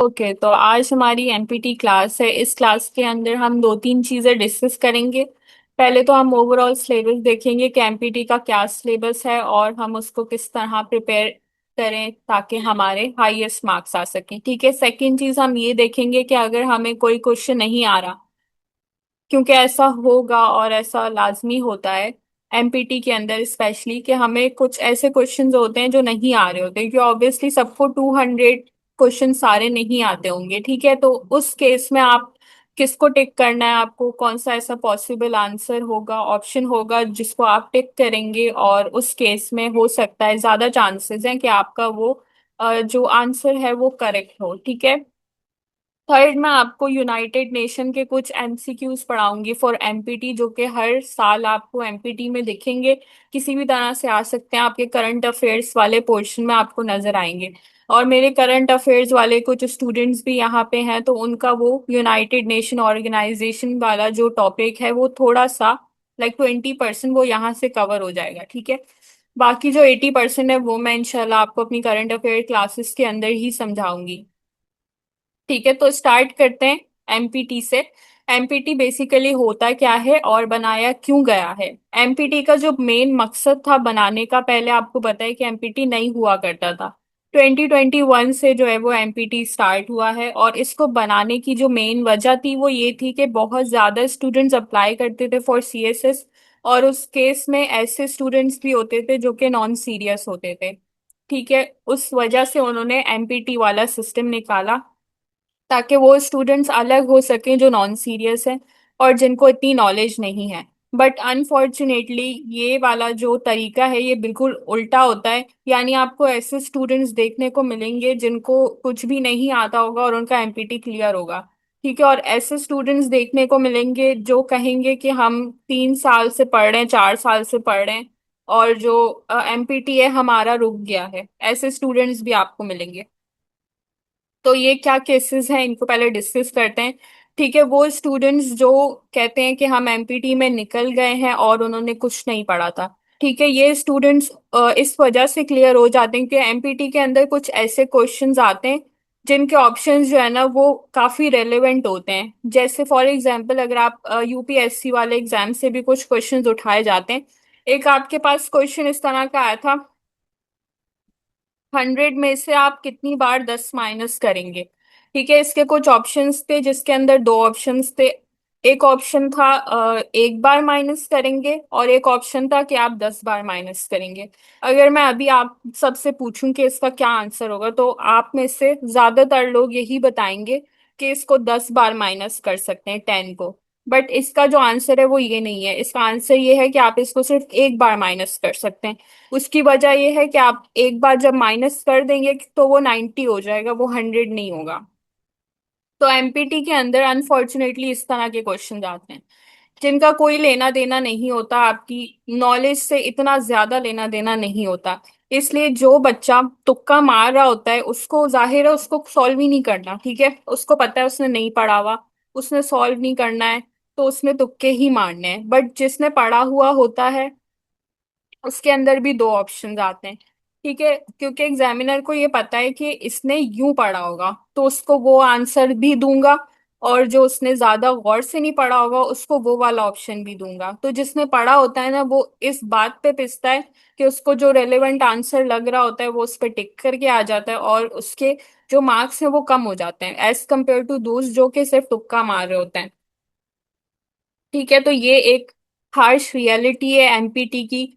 Okay, तो आज हमारी एमपीटी क्लास है। इस क्लास के अंदर हम दो तीन चीजें डिस्कस करेंगे। पहले तो हम ओवरऑल सिलेबस देखेंगे कि एमपीटी का क्या सिलेबस है और हम उसको किस तरह प्रिपेयर करें ताकि हमारे हाईएस्ट मार्क्स आ सकें। ठीक है। सेकंड चीज हम ये देखेंगे कि अगर हमें कोई क्वेश्चन नहीं आ रहा, क्योंकि ऐसा होगा और ऐसा लाजमी होता है एमपीटी के अंदर स्पेशली, कि हमें कुछ ऐसे क्वेश्चंस होते हैं जो नहीं आ रहे होते, क्योंकि ऑब्वियसली सबको 200 क्वेश्चन सारे नहीं आते होंगे। ठीक है। तो उस केस में आप किसको टिक करना है, आपको कौन सा ऐसा पॉसिबल आंसर होगा, ऑप्शन होगा जिसको आप टिक करेंगे, और उस केस में हो सकता है ज्यादा चांसेस हैं कि आपका वो जो आंसर है वो करेक्ट हो। ठीक है। थर्ड, मैं आपको यूनाइटेड नेशन के कुछ एमसीक्यूज पढ़ाऊंगी फॉर एमपीटी, जो कि हर साल आपको एमपीटी में दिखेंगे। किसी भी तरह से आ सकते हैं, आपके करंट अफेयर्स वाले पोर्शन में आपको नजर आएंगे। और मेरे करंट अफेयर्स वाले कुछ स्टूडेंट्स भी यहाँ पे हैं, तो उनका वो यूनाइटेड नेशन ऑर्गेनाइजेशन वाला जो टॉपिक है वो थोड़ा सा 20% वो यहाँ से कवर हो जाएगा। ठीक है। बाकी जो 80% है वो मैं इंशाल्लाह आपको अपनी करंट अफेयर क्लासेस के अंदर ही समझाऊंगी। ठीक है, तो स्टार्ट करते हैं एमपीटी से। एमपीटी बेसिकली होता क्या है और बनाया क्यों गया है। एमपीटी का जो मेन मकसद था बनाने का, पहले आपको पता है कि एमपीटी नहीं हुआ करता था। 2021 से जो है वो एमपीटी स्टार्ट हुआ है, और इसको बनाने की जो मेन वजह थी वो ये थी कि बहुत ज्यादा स्टूडेंट्स अप्लाई करते थे फॉर सीएसएस, और उस केस में ऐसे स्टूडेंट्स भी होते थे जो कि नॉन सीरियस होते थे। ठीक है। उस वजह से उन्होंने एमपीटी वाला सिस्टम निकाला, ताकि वो स्टूडेंट्स अलग हो सकें जो नॉन सीरियस हैं और जिनको इतनी नॉलेज नहीं है। बट अनफॉर्चुनेटली ये वाला जो तरीका है ये बिल्कुल उल्टा होता है, यानी आपको ऐसे स्टूडेंट्स देखने को मिलेंगे जिनको कुछ भी नहीं आता होगा और उनका एमपीटी क्लियर होगा। ठीक है। और ऐसे स्टूडेंट्स देखने को मिलेंगे जो कहेंगे कि हम 3 साल से पढ़ रहे हैं, 4 साल से पढ़ रहे हैं, और जो एमपीटी है हमारा रुक गया है। ऐसे स्टूडेंट्स भी आपको मिलेंगे। तो ये क्या केसेस हैं इनको पहले डिस्कस करते हैं। ठीक है। वो स्टूडेंट्स जो कहते हैं कि हम एमपीटी में निकल गए हैं और उन्होंने कुछ नहीं पढ़ा था, ठीक है, ये स्टूडेंट्स इस वजह से क्लियर हो जाते हैं कि एमपीटी के अंदर कुछ ऐसे क्वेश्चंस आते हैं जिनके ऑप्शंस जो है ना वो काफी रेलेवेंट होते हैं। जैसे फॉर एग्जांपल अगर आप यूपीएससी वाले एग्जाम से भी कुछ क्वेश्चंस उठाए जाते हैं। एक आपके पास क्वेश्चन इस तरह का आया था, 100 में से आप कितनी बार 10 माइनस करेंगे। ठीक है। इसके कुछ ऑप्शंस थे जिसके अंदर दो ऑप्शंस थे। एक ऑप्शन था एक बार माइनस करेंगे, और एक ऑप्शन था कि आप 10 बार माइनस करेंगे। अगर मैं अभी आप सबसे पूछूं कि इसका क्या आंसर होगा, तो आप में से ज्यादातर लोग यही बताएंगे कि इसको 10 बार माइनस कर सकते हैं 10 को। बट इसका जो आंसर है वो ये नहीं है। इसका आंसर ये है कि आप इसको सिर्फ एक बार माइनस कर सकते हैं। उसकी वजह यह है कि आप एक बार जब माइनस कर देंगे तो वो 90 हो जाएगा, वो 100 नहीं होगा। तो एमपीटी के अंदर अनफॉर्चुनेटली इस तरह के क्वेश्चन आते हैं जिनका कोई लेना देना नहीं होता, आपकी नॉलेज से इतना ज्यादा लेना देना नहीं होता। इसलिए जो बच्चा तुक्का मार रहा होता है उसको जाहिर है उसको सॉल्व ही नहीं करना। ठीक है। उसको पता है उसने नहीं पढ़ा हुआ, उसने सॉल्व नहीं करना है, तो उसने तुक्के ही मारने हैं। बट जिसने पढ़ा हुआ होता है उसके अंदर भी दो ऑप्शंस आते हैं। ठीक है। क्योंकि एग्जामिनर को ये पता है कि इसने यूं पढ़ा होगा तो उसको वो आंसर भी दूंगा, और जो उसने ज्यादा गौर से नहीं पढ़ा होगा उसको वो वाला ऑप्शन भी दूंगा। तो जिसने पढ़ा होता है ना वो इस बात पे पिसता है कि उसको जो रेलेवेंट आंसर लग रहा होता है वो उस पर टिक करके आ जाता है, और उसके जो मार्क्स हैं वो कम हो जाते हैं एज कम्पेयर टू दूस जो कि सिर्फ तुक्का मार रहे होते हैं। ठीक है। तो ये एक हार्श रियलिटी है एमपीटी की,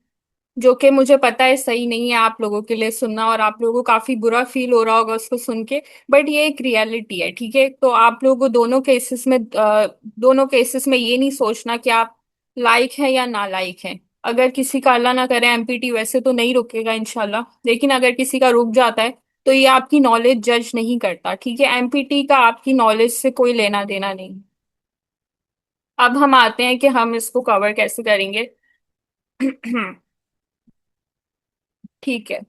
जो कि मुझे पता है सही नहीं है आप लोगों के लिए सुनना, और आप लोगों को काफी बुरा फील हो रहा होगा उसको सुन के। बट ये एक रियलिटी है। ठीक है। तो आप लोगों को दोनों केसेस में ये नहीं सोचना कि आप लाइक हैं या ना लाइक हैं। अगर किसी का अल्लाह ना करे एमपीटी वैसे तो नहीं रुकेगा इंशाल्लाह, लेकिन अगर किसी का रुक जाता है तो ये आपकी नॉलेज जज नहीं करता। ठीक है। एमपीटी का आपकी नॉलेज से कोई लेना देना नहीं। अब हम आते हैं कि हम इसको कवर कैसे करेंगे। ठीक है।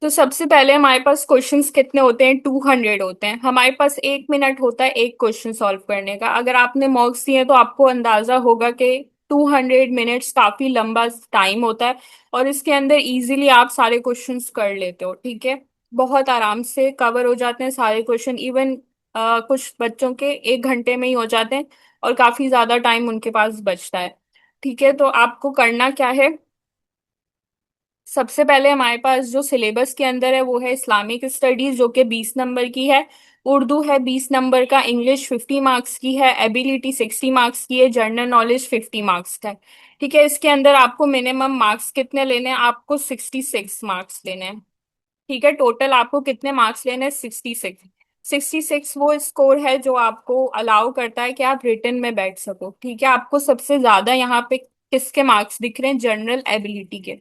तो सबसे पहले हमारे पास क्वेश्चंस कितने होते हैं, 200 होते हैं। हमारे पास 1 मिनट होता है एक क्वेश्चन सॉल्व करने का। अगर आपने मॉक्स दिए तो आपको अंदाजा होगा कि 200 मिनट्स काफी लंबा टाइम होता है। और इसके अंदर इजीली आप सारे क्वेश्चंस कर लेते हो, ठीक है। बहुत आराम से कवर हो जाते हैं सारे क्वेश्चन, इवन कुछ बच्चों के 1 घंटे में ही हो जाते हैं। और काफी ज्यादा टाइम उनके पास बचता है। ठीक है, तो आपको करना क्या है। सबसे पहले हमारे पास जो सिलेबस के अंदर है वो है इस्लामिक स्टडीज, जो कि 20 नंबर की है। उर्दू है 20 नंबर का, इंग्लिश 50 मार्क्स की है, एबिलिटी 60 मार्क्स की है, जनरल नॉलेज 50 मार्क्स का है। ठीक है, इसके अंदर आपको मिनिमम मार्क्स कितने लेने हैं, आपको 66 मार्क्स लेने हैं। ठीक है, टोटल आपको कितने मार्क्स लेने हैं, 66। 66 वो स्कोर है जो आपको अलाउ करता है कि आप रिटर्न में बैठ सको। ठीक है, आपको सबसे ज्यादा यहाँ पे किसके मार्क्स दिख रहे हैं, जनरल एबिलिटी के।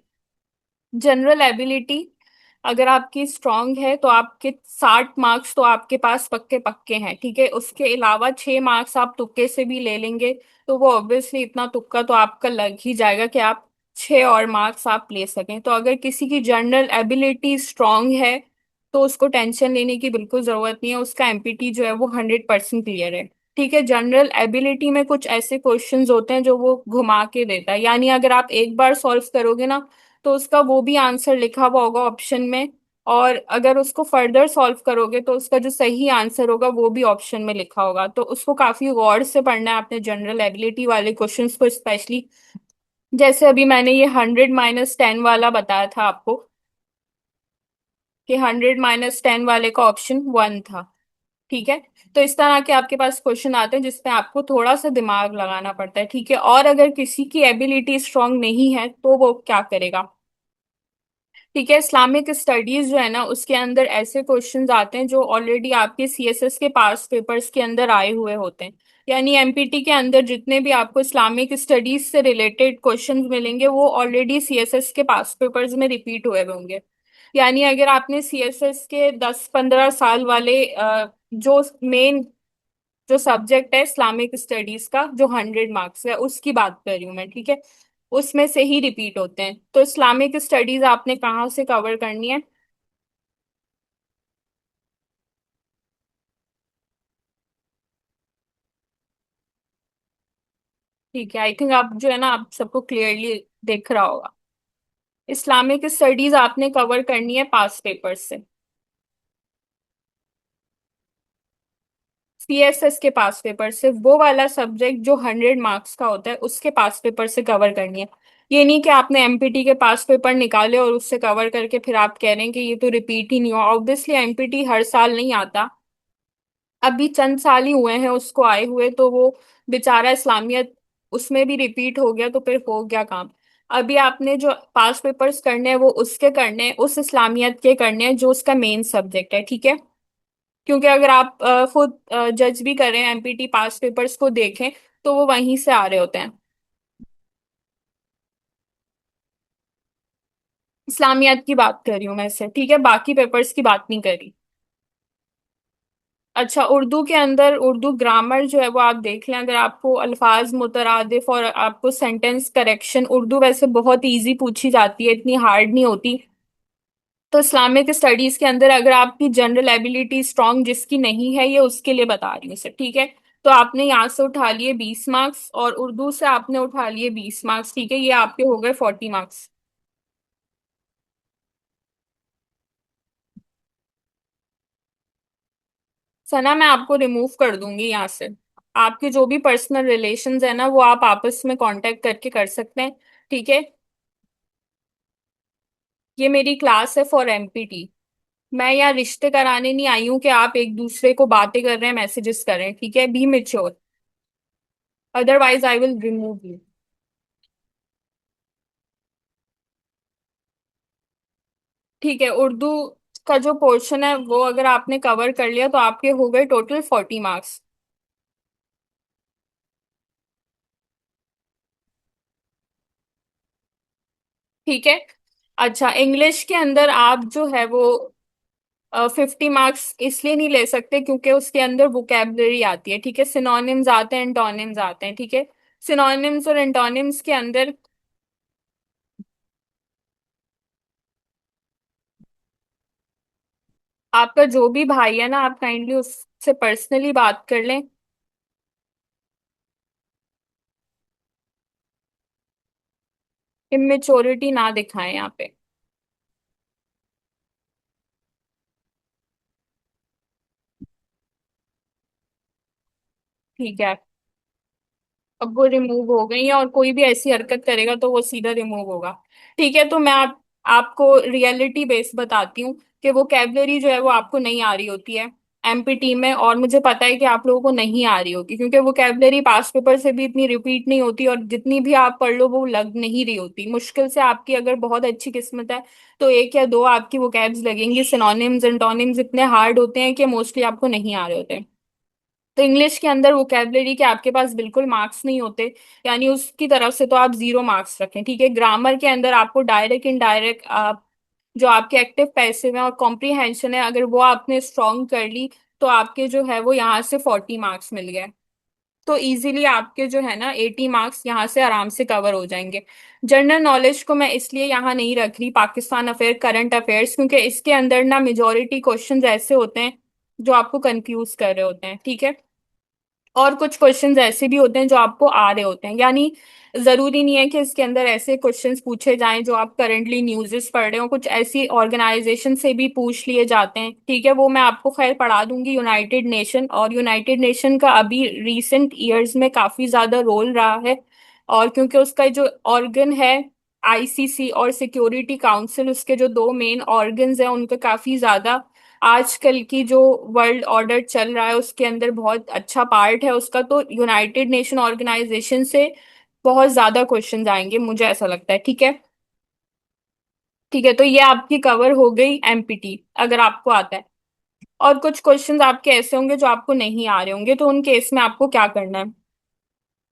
जनरल एबिलिटी अगर आपकी स्ट्रांग है तो आपके 60 मार्क्स तो आपके पास पक्के पक्के हैं। ठीक है, उसके अलावा 6 मार्क्स आप तुक्के से भी ले लेंगे, तो वो ऑब्वियसली इतना तुक्का तो आपका लग ही जाएगा कि आप 6 और मार्क्स आप ले सकें। तो अगर किसी की जनरल एबिलिटी स्ट्रांग है तो उसको टेंशन लेने की बिल्कुल जरूरत नहीं है, उसका एमपीटी जो है वो 100% क्लियर है। ठीक है, जनरल एबिलिटी में कुछ ऐसे क्वेश्चंस होते हैं जो वो घुमा के देता है, यानी अगर आप एक बार सॉल्व करोगे ना तो उसका वो भी आंसर लिखा हुआ होगा ऑप्शन में। और अगर उसको फर्दर सॉल्व करोगे तो उसका जो सही आंसर होगा वो भी ऑप्शन में लिखा होगा। तो उसको काफी गौर से पढ़ना है आपने, जनरल एबिलिटी वाले क्वेश्चंस को स्पेशली। जैसे अभी मैंने ये 100-10 वाला बताया था आपको, कि 100-10 वाले का ऑप्शन 1 था। ठीक है, तो इस तरह के आपके पास क्वेश्चन आते हैं जिसमें आपको थोड़ा सा दिमाग लगाना पड़ता है। ठीक है, और अगर किसी की एबिलिटी स्ट्रांग नहीं है तो वो क्या करेगा। ठीक है, इस्लामिक स्टडीज जो है ना उसके अंदर ऐसे क्वेश्चंस आते हैं जो ऑलरेडी आपके सीएसएस के पास पेपर्स के अंदर आए हुए होते हैं। यानी एमपीटी के अंदर जितने भी आपको इस्लामिक स्टडीज से रिलेटेड क्वेश्चंस मिलेंगे वो ऑलरेडी सीएसएस के पास पेपर्स में रिपीट हुए होंगे। यानी अगर आपने सीएसएस के 10-15 साल वाले जो मेन जो सब्जेक्ट है इस्लामिक स्टडीज का जो 100 मार्क्स है उसकी बात कर रही हूँ मैं। ठीक है, उसमें से ही रिपीट होते हैं। तो इस्लामिक स्टडीज आपने कहाँ से कवर करनी है। ठीक है, आई थिंक आप जो है ना आप सबको क्लियरली देख रहा होगा। इस्लामिक स्टडीज आपने कवर करनी है पास पेपर से, सीएसएस के पास पेपर से, वो वाला सब्जेक्ट जो 100 मार्क्स का होता है उसके पास पेपर से कवर करनी है। ये नहीं कि आपने एमपीटी के पास पेपर निकाले और उससे कवर करके फिर आप कह रहे हैं कि ये तो रिपीट ही नहीं हुआ। ऑब्वियसली एमपीटी हर साल नहीं आता, अभी चंद साल ही हुए हैं उसको आए हुए, तो वो बेचारा इस्लामियत उसमें भी रिपीट हो गया तो फिर हो गया काम। अभी आपने जो पास पेपर्स करने हैं वो उसके करने हैं, उस इस्लामियत के करने हैं जो उसका मेन सब्जेक्ट है। ठीक है, क्योंकि अगर आप खुद जज भी करें एमपीटी पास पेपर्स को देखें तो वो वहीं से आ रहे होते हैं। इस्लामियत की बात कर रही हूँ मैं से, ठीक है, बाकी पेपर्स की बात नहीं करी। अच्छा, उर्दू के अंदर उर्दू ग्रामर जो है वो आप देख लें। अगर आपको अल्फाज मुतरादिफ और आपको सेंटेंस करेक्शन, उर्दू वैसे बहुत इजी पूछी जाती है, इतनी हार्ड नहीं होती। तो इस्लामिक स्टडीज के अंदर अगर आपकी जनरल एबिलिटी स्ट्रांग जिसकी नहीं है, ये उसके लिए बता रही हूँ सर। ठीक है, तो आपने यहाँ से उठा लिए 20 मार्क्स और उर्दू से आपने उठा लिए 20 मार्क्स। ठीक है, ये आपके हो गए 40 मार्क्स। सना, मैं आपको रिमूव कर दूंगी यहाँ से। आपके जो भी पर्सनल रिलेशंस है ना वो आप आपस में कांटेक्ट करके कर सकते हैं। ठीक है, ये मेरी क्लास है फॉर एमपीटी। मैं यहाँ रिश्ते कराने नहीं आई हूँ कि आप एक दूसरे को बातें कर रहे हैं, मैसेजेस कर रहे हैं। ठीक है, B mature, otherwise I will remove you. ठीक है, उर्दू का जो पोर्शन है वो अगर आपने कवर कर लिया तो आपके हो गए टोटल 40 मार्क्स। ठीक है, अच्छा, इंग्लिश के अंदर आप जो है वो 50 मार्क्स इसलिए नहीं ले सकते क्योंकि उसके अंदर वोकेबलरी आती है। ठीक है, सिनोनिम्स आते हैं, एंटोनिम्स आते हैं। ठीक है, सिनोनिम्स और एंटोनिम्स के अंदर आपका जो भी भाई है ना आप काइंडली उससे पर्सनली बात कर लें। इमेच्योरिटी ना दिखाएं यहाँ पे। ठीक है, अब वो रिमूव हो गई है, और कोई भी ऐसी हरकत करेगा तो वो सीधा रिमूव होगा। ठीक है, तो मैं आपको रियलिटी बेस बताती हूँ कि वो कैबलरी जो है वो आपको नहीं आ रही होती है एमपीटी में, और मुझे पता है कि आप लोगों को नहीं आ रही होगी, क्योंकि वो कैबलरी पास पेपर से भी इतनी रिपीट नहीं होती, और जितनी भी आप पढ़ लो वो लग नहीं रही होती। मुश्किल से आपकी अगर बहुत अच्छी किस्मत है तो एक या दो आपकी वो कैब्स लगेंगी। सिनोनिम्स एंटोनिम्स इतने हार्ड होते हैं कि मोस्टली आपको नहीं आ रहे होते। तो इंग्लिश के अंदर वोकेबलरी के आपके पास बिल्कुल मार्क्स नहीं होते, यानी उसकी तरफ से तो आप 0 मार्क्स रखें। ठीक है, ग्रामर के अंदर आपको डायरेक्ट इनडायरेक्ट आप जो आपके एक्टिव पैसिव है और कॉम्प्रीहेंशन है, अगर वो आपने स्ट्रॉन्ग कर ली तो आपके जो है वो यहाँ से 40 मार्क्स मिल गए। तो इजीली आपके जो है ना 80 मार्क्स यहाँ से आराम से कवर हो जाएंगे। जनरल नॉलेज को मैं इसलिए यहाँ नहीं रख रही, पाकिस्तान अफेयर करंट अफेयर्स, क्योंकि इसके अंदर ना मेजोरिटी क्वेश्चंस ऐसे होते हैं जो आपको कंफ्यूज कर रहे होते हैं। ठीक है, और कुछ क्वेश्चंस ऐसे भी होते हैं जो आपको आ रहे होते हैं, यानी जरूरी नहीं है कि इसके अंदर ऐसे क्वेश्चंस पूछे जाएं जो आप करंटली न्यूज़ेस पढ़ रहे हो, कुछ ऐसी ऑर्गेनाइजेशन से भी पूछ लिए जाते हैं। ठीक है, वो मैं आपको खैर पढ़ा दूंगी। यूनाइटेड नेशन, और यूनाइटेड नेशन का अभी रिसेंट ईयर्स में काफी ज्यादा रोल रहा है, और क्योंकि उसका जो ऑर्गन है आईसीसी और सिक्योरिटी काउंसिल, उसके जो दो मेन ऑर्गन्स हैं उनका काफी ज्यादा आजकल की जो वर्ल्ड ऑर्डर चल रहा है उसके अंदर बहुत अच्छा पार्ट है उसका। तो यूनाइटेड नेशन ऑर्गेनाइजेशन से बहुत ज्यादा क्वेश्चंस आएंगे, मुझे ऐसा लगता है। ठीक है, ठीक है, तो ये आपकी कवर हो गई एमपीटी, अगर आपको आता है। और कुछ क्वेश्चंस आपके ऐसे होंगे जो आपको नहीं आ रहे होंगे, तो उन केस में आपको क्या करना है।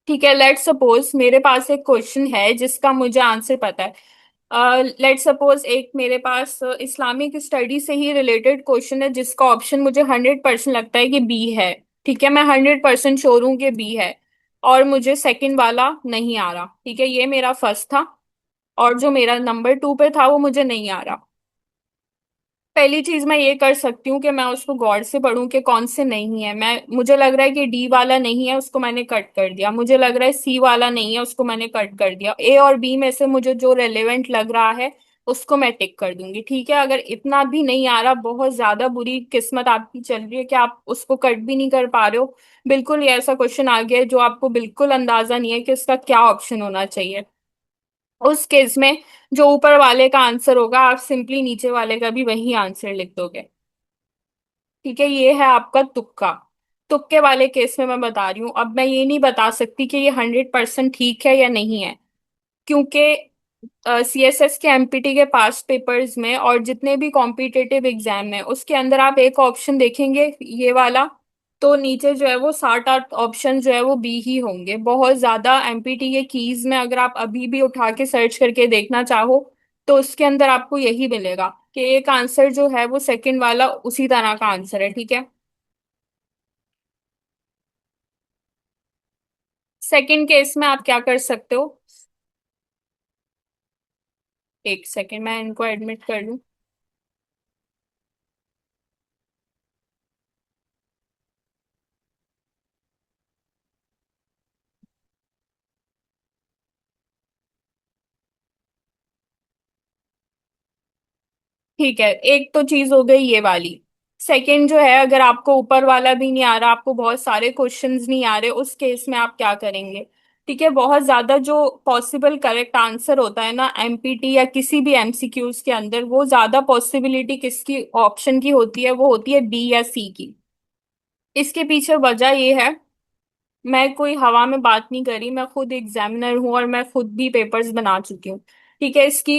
ठीक है, लेट्स सपोज मेरे पास एक क्वेश्चन है जिसका मुझे आंसर पता है। लेट्स सपोज एक मेरे पास इस्लामिक स्टडी से ही रिलेटेड क्वेश्चन है जिसका ऑप्शन मुझे 100% लगता है कि बी है। ठीक है, मैं 100% श्योर हूँ कि बी है, और मुझे सेकंड वाला नहीं आ रहा। ठीक है, ये मेरा फर्स्ट था, और जो मेरा नंबर 2 पे था वो मुझे नहीं आ रहा। पहली चीज मैं ये कर सकती हूँ कि मैं उसको गौर से पढूं कि कौन से नहीं है। मैं मुझे लग रहा है कि डी वाला नहीं है, उसको मैंने कट कर दिया। मुझे लग रहा है सी वाला नहीं है, उसको मैंने कट कर दिया। ए और बी में से मुझे जो रेलेवेंट लग रहा है उसको मैं टिक कर दूंगी। ठीक है, अगर इतना भी नहीं आ रहा, बहुत ज्यादा बुरी किस्मत आपकी चल रही है कि आप उसको कट भी नहीं कर पा रहे हो, बिल्कुल ये ऐसा क्वेश्चन आ गया है जो आपको बिल्कुल अंदाजा नहीं है कि इसका क्या ऑप्शन होना चाहिए, उस केस में जो ऊपर वाले का आंसर होगा आप सिंपली नीचे वाले का भी वही आंसर लिख दोगे। ठीक है, ये है आपका तुक्का। तुक्के वाले केस में मैं बता रही हूँ, अब मैं ये नहीं बता सकती कि ये 100% ठीक है या नहीं है, क्योंकि सीएसएस के एमपीटी के पास पेपर्स में और जितने भी कॉम्पिटिटिव एग्जाम है उसके अंदर आप एक ऑप्शन देखेंगे ये वाला, तो नीचे जो है वो 7-8 ऑप्शन जो है वो बी ही होंगे। बहुत ज्यादा एमपीटी के कीज में अगर आप अभी भी उठा के सर्च करके देखना चाहो तो उसके अंदर आपको यही मिलेगा कि एक आंसर जो है वो सेकंड वाला उसी तरह का आंसर है। ठीक है, सेकंड केस में आप क्या कर सकते हो, एक सेकंड मैं इनको एडमिट कर लूं। ठीक है, एक तो चीज हो गई ये वाली। सेकंड जो है, अगर आपको ऊपर वाला भी नहीं आ रहा, आपको बहुत सारे क्वेश्चंस नहीं आ रहे, उस केस में आप क्या करेंगे। ठीक है, बहुत ज्यादा जो पॉसिबल करेक्ट आंसर होता है ना एमपीटी या किसी भी एमसीक्यूज के अंदर, वो ज्यादा पॉसिबिलिटी किसकी ऑप्शन की होती है, वो होती है बी या सी की। इसके पीछे वजह ये है, मैं कोई हवा में बात नहीं करी, मैं खुद एग्जामिनर हूं और मैं खुद भी पेपर्स बना चुकी हूँ। ठीक है, इसकी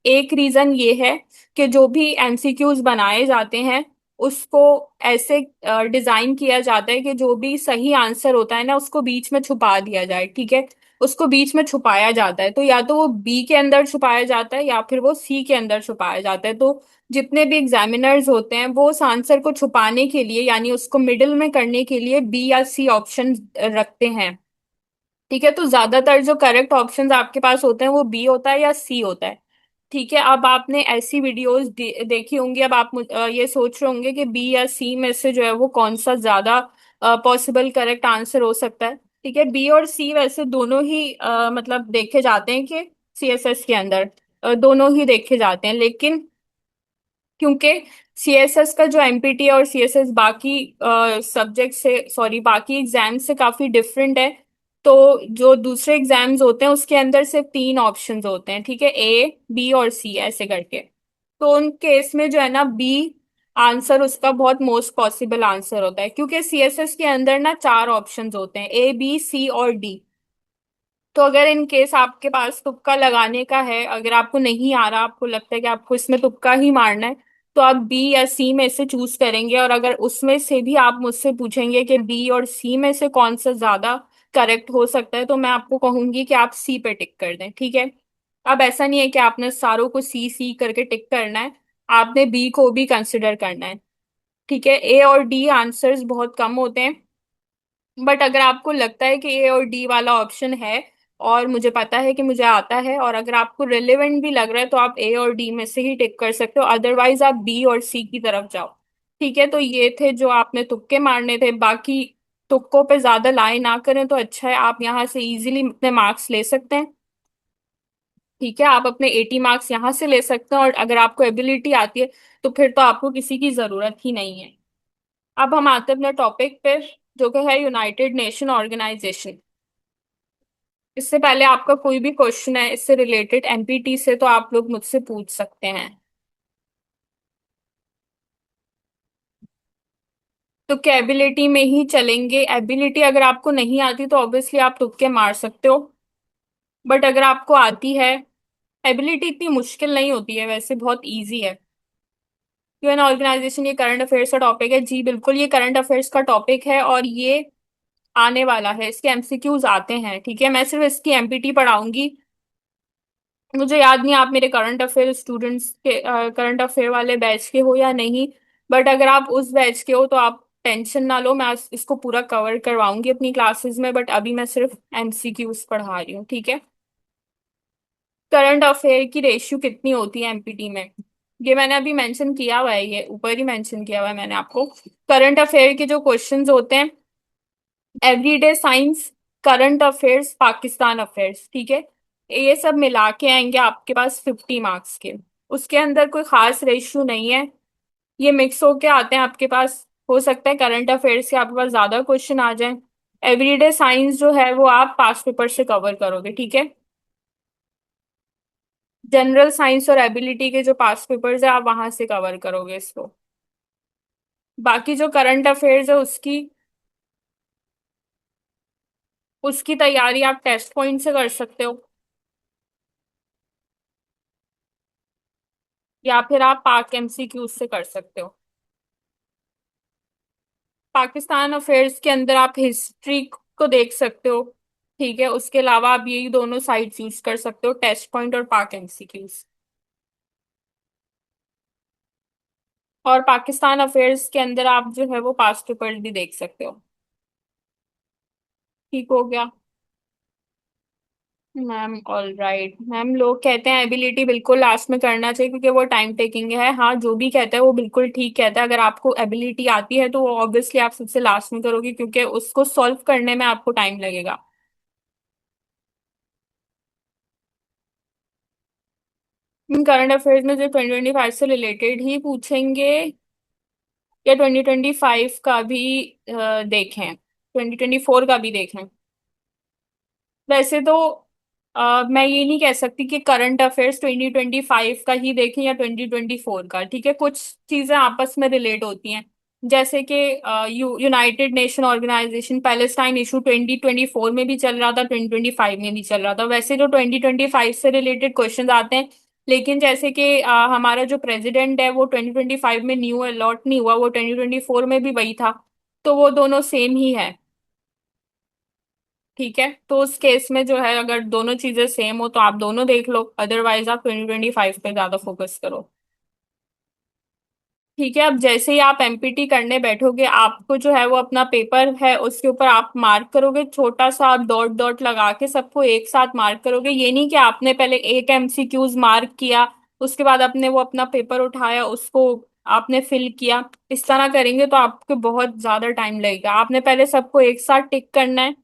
एक रीजन ये है कि जो भी एमसीक्यूज बनाए जाते हैं उसको ऐसे डिजाइन किया जाता है कि जो भी सही आंसर होता है ना उसको बीच में छुपा दिया जाए। ठीक है, उसको बीच में छुपाया जाता है, तो या तो वो बी के अंदर छुपाया जाता है या फिर वो सी के अंदर छुपाया जाता है। तो जितने भी एग्जामिनर्स होते हैं वो उस आंसर को छुपाने के लिए, यानी उसको मिडिल में करने के लिए बी या सी ऑप्शन रखते हैं। ठीक है, तो ज्यादातर जो करेक्ट ऑप्शंस आपके पास होते हैं वो बी होता है या सी होता है। ठीक है, अब आपने ऐसी वीडियोस देखी होंगी, अब आप ये सोच रहे होंगे कि बी या सी में से जो है वो कौन सा ज्यादा पॉसिबल करेक्ट आंसर हो सकता है। ठीक है, बी और सी वैसे दोनों ही मतलब देखे जाते हैं कि सीएसएस के अंदर दोनों ही देखे जाते हैं, लेकिन क्योंकि सीएसएस का जो एमपीटी और सीएसएस बाकी सब्जेक्ट से, सॉरी, बाकी एग्जाम से काफी डिफरेंट है। तो जो दूसरे एग्जाम्स होते हैं उसके अंदर सिर्फ तीन ऑप्शंस होते हैं, ठीक है, ए, बी और सी ऐसे करके। तो उन केस में जो है ना, बी आंसर उसका बहुत मोस्ट पॉसिबल आंसर होता है, क्योंकि सीएसएस के अंदर ना चार ऑप्शंस होते हैं, ए, बी, सी और डी। तो अगर इन केस आपके पास तुक्का लगाने का है, अगर आपको नहीं आ रहा, आपको लगता है कि आपको इसमें तुक्का ही मारना है, तो आप बी या सी में से चूज करेंगे। और अगर उसमें से भी आप मुझसे पूछेंगे कि बी और सी में से कौन सा ज्यादा करेक्ट हो सकता है, तो मैं आपको कहूंगी कि आप सी पे टिक कर दें, ठीक है। अब ऐसा नहीं है कि आपने सारों को सी सी करके टिक करना है, आपने बी को भी कंसिडर करना है, ठीक है। ए और डी आंसर्स बहुत कम होते हैं, बट अगर आपको लगता है कि ए और डी वाला ऑप्शन है, और मुझे पता है कि मुझे आता है, और अगर आपको रिलेवेंट भी लग रहा है, तो आप ए और डी में से ही टिक कर सकते हो, अदरवाइज आप बी और सी की तरफ जाओ, ठीक है। तो ये थे जो आपने तुक्के मारने थे, बाकी तुक्कों पे ज्यादा लाई ना करें तो अच्छा है, आप यहाँ से इजीली अपने मार्क्स ले सकते हैं, ठीक है। आप अपने 80 मार्क्स यहाँ से ले सकते हैं, और अगर आपको एबिलिटी आती है तो फिर तो आपको किसी की जरूरत ही नहीं है। अब हम आते हैं अपने टॉपिक पे, जो कि है यूनाइटेड नेशन ऑर्गेनाइजेशन। इससे पहले आपका कोई भी क्वेश्चन है इससे रिलेटेड एमपीटी से, तो आप लोग मुझसे पूछ सकते हैं। तो क्या एबिलिटी में ही चलेंगे? एबिलिटी अगर आपको नहीं आती तो ऑब्वियसली आप तुक्के मार सकते हो, बट अगर आपको आती है, एबिलिटी इतनी मुश्किल नहीं होती है वैसे, बहुत इजी है। यूएन ऑर्गेनाइजेशन ये करंट अफेयर्स का टॉपिक है जी, बिल्कुल ये करंट अफेयर्स का टॉपिक है, और ये आने वाला है, इसके एमसीक्यूज आते हैं, ठीक है। मैं सिर्फ इसकी एमपीटी पढ़ाऊंगी। मुझे याद नहीं आप मेरे करंट अफेयर स्टूडेंट्स के, करंट अफेयर वाले बैच के हो या नहीं, बट अगर आप उस बैच के हो तो आप टेंशन ना लो, मैं इसको पूरा कवर करवाऊंगी अपनी क्लासेस में, बट अभी मैं सिर्फ एमसीक्यूज पढ़ा रही हूँ, ठीक है। करंट अफेयर की रेशियो कितनी होती है एमपीटी में, ये मैंने अभी मेंशन किया हुआ है, ये ऊपर ही मेंशन किया हुआ है मैंने आपको। करंट अफेयर के जो क्वेश्चंस होते हैं, everyday science, current affairs, Pakistan affairs, ठीक है, ये सब मिला के आएंगे आपके पास 50 मार्क्स के। उसके अंदर कोई खास रेशियो नहीं है, ये मिक्स होके आते हैं आपके पास। हो सकता है करंट अफेयर्स के आपके पास ज्यादा क्वेश्चन आ जाए, एवरीडे साइंस जो है वो आप पास्ट पेपर से कवर करोगे, ठीक है। जनरल साइंस और एबिलिटी के जो पास्ट पेपर्स है आप वहां से कवर करोगे इसको। बाकी जो करंट अफेयर्स है उसकी उसकी तैयारी आप टेस्ट पॉइंट से कर सकते हो, या फिर आप पाक एमसीक्यू से कर सकते हो। पाकिस्तान अफेयर्स के अंदर आप हिस्ट्री को देख सकते हो, ठीक है। उसके अलावा आप यही दोनों साइट्स यूज कर सकते हो, टेस्ट पॉइंट और पाक एमसीक्यूज। और पाकिस्तान अफेयर्स के अंदर आप जो है वो पास्ट पेपर्स भी देख सकते हो। ठीक हो गया मैम? ऑल राइट मैम, लोग कहते हैं एबिलिटी बिल्कुल लास्ट में करना चाहिए क्योंकि वो टाइम टेकिंग है। हाँ, जो भी कहता है वो बिल्कुल ठीक कहता है, अगर आपको एबिलिटी आती है तो वो ऑब्वियसली आप सबसे लास्ट में करोगे, क्योंकि उसको सॉल्व करने में आपको टाइम लगेगा। करंट अफेयर्स में जो 2025 से रिलेटेड ही पूछेंगे, या 2025 का भी देखें, 2024 का भी देखें? वैसे तो मैं ये नहीं कह सकती कि करंट अफेयर्स 2025 का ही देखें या 2024 का, ठीक है। कुछ चीजें आपस में रिलेट होती हैं, जैसे कि United Nation Organisation Palestine issue 2024 में भी चल रहा था, 2025 में भी चल रहा था, वैसे जो 2025 से रिलेटेड क्वेश्चंस आते हैं। लेकिन जैसे कि हमारा जो प्रेसिडेंट है वो 2025 में न्यू अलॉट नहीं हुआ, वो 2024 में भी वही था, तो वो दोनों सेम ही है, ठीक है। तो उस केस में जो है, अगर दोनों चीजें सेम हो तो आप दोनों देख लो, अदरवाइज आप 2025 पे ज्यादा फोकस करो, ठीक है। अब जैसे ही आप एमपीटी करने बैठोगे, आपको जो है वो अपना पेपर है उसके ऊपर आप मार्क करोगे, छोटा सा आप डॉट डॉट लगा के सबको एक साथ मार्क करोगे। ये नहीं कि आपने पहले एक एमसीक्यूज मार्क किया, उसके बाद आपने वो अपना पेपर उठाया, उसको आपने फिल किया। इस तरह करेंगे तो आपको बहुत ज्यादा टाइम लगेगा, आपने पहले सबको एक साथ टिक करना है,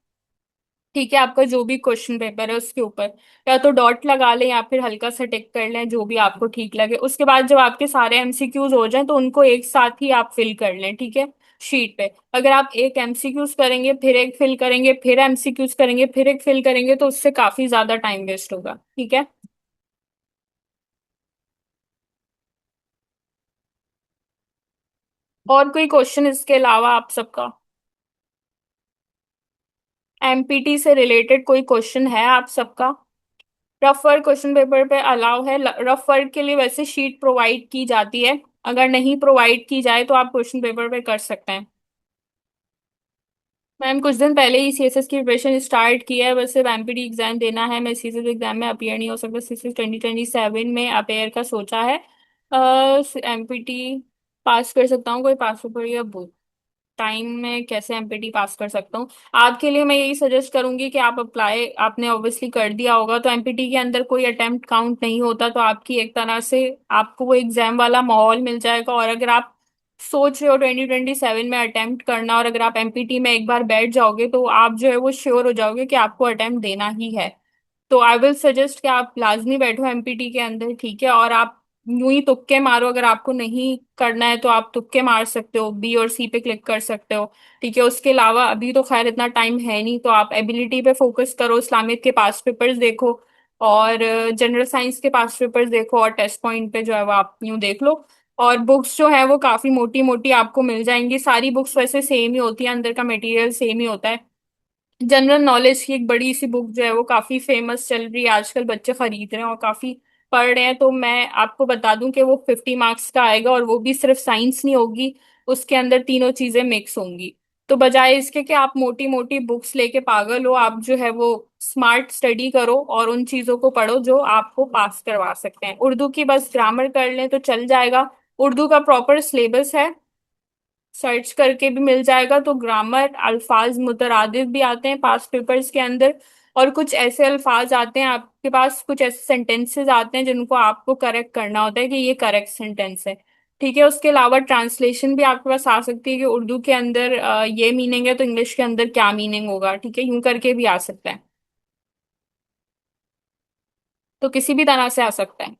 ठीक है, आपका जो भी क्वेश्चन पेपर है उसके ऊपर या तो डॉट लगा लें या फिर हल्का सा टिक कर लें, जो भी आपको ठीक लगे। उसके बाद जब आपके सारे एमसीक्यूज हो जाएं तो उनको एक साथ ही आप फिल कर लें, ठीक है, शीट पे। अगर आप एक एमसीक्यूज करेंगे फिर एक फिल करेंगे फिर एमसीक्यूज करेंगे फिर एक फिल करेंगे तो उससे काफी ज्यादा टाइम वेस्ट होगा, ठीक है। और कोई क्वेश्चन इसके अलावा आप सबका? एमपीटी से रिलेटेड कोई क्वेश्चन है आप सबका? रफ वर्क क्वेश्चन पेपर पे अलाउ है। रफ वर्क के लिए वैसे शीट प्रोवाइड की जाती है, अगर नहीं प्रोवाइड की जाए तो आप क्वेश्चन पेपर पे कर सकते हैं। मैम कुछ दिन पहले ही सीएसएस की प्रिपरेशन स्टार्ट किया है, बस सिर्फ एमपीटी एग्जाम देना है। मैं सीएसएस एग्जाम में अपियर नहीं हो सकता, सीएसएस 2027 में अपियर का सोचा है। एमपीटी पास कर सकता हूँ, कोई पास पेपर या टाइम में कैसे एमपीटी पास कर सकता हूँ। आपके लिए मैं यही सजेस्ट करूंगी कि आप अप्लाई, आपने ऑब्वियसली कर दिया होगा तो एमपीटी के अंदर कोई अटेम्प्ट काउंट नहीं होता, तो आपकी एक तरह से आपको वो एग्जाम वाला माहौल मिल जाएगा। और अगर आप सोच रहे हो 2027 में अटेम्प्ट करना, और अगर आप एमपीटी में एक बार बैठ जाओगे तो आप जो है वो श्योर हो जाओगे कि आपको अटेम्प्ट देना ही है। तो आई विल सजेस्ट कि आप लाजमी बैठो एमपीटी के अंदर, ठीक है। और आप यूं ही तुक्के मारो, अगर आपको नहीं करना है तो आप तुक्के मार सकते हो, बी और सी पे क्लिक कर सकते हो, ठीक है। उसके अलावा अभी तो खैर इतना टाइम है नहीं, तो आप एबिलिटी पे फोकस करो, इस्लामिक के पास पेपर्स देखो और जनरल साइंस के पास पेपर्स देखो, और टेस्ट पॉइंट पे जो है वो आप यूं देख लो। और बुक्स जो है वो काफी मोटी मोटी आपको मिल जाएंगी, सारी बुक्स वैसे सेम ही होती है, अंदर का मटेरियल सेम ही होता है। जनरल नॉलेज की एक बड़ी सी बुक जो है वो काफी फेमस चल रही है आजकल, बच्चे खरीद रहे हैं और काफी पढ़ रहे हैं। तो मैं आपको बता दूं कि वो 50 मार्क्स का आएगा, और वो भी सिर्फ साइंस नहीं होगी, उसके अंदर तीनों चीजें मिक्स होंगी। तो बजाय इसके कि आप मोटी मोटी बुक्स लेके पागल हो, आप जो है वो स्मार्ट स्टडी करो और उन चीजों को पढ़ो जो आपको पास करवा सकते हैं। उर्दू की बस ग्रामर कर लें तो चल जाएगा। उर्दू का प्रॉपर सिलेबस है, सर्च करके भी मिल जाएगा। तो ग्रामर, अल्फाज मुतरादिफ भी आते हैं पास पेपर्स के अंदर, और कुछ ऐसे अल्फाज आते हैं आपके पास, कुछ ऐसे सेंटेंसेस आते हैं जिनको आपको करेक्ट करना होता है कि ये करेक्ट सेंटेंस है, ठीक है। उसके अलावा ट्रांसलेशन भी आपके पास आ सकती है कि उर्दू के अंदर ये मीनिंग है तो इंग्लिश के अंदर क्या मीनिंग होगा, ठीक है, यूं करके भी आ सकता है। तो किसी भी तरह से आ सकता है।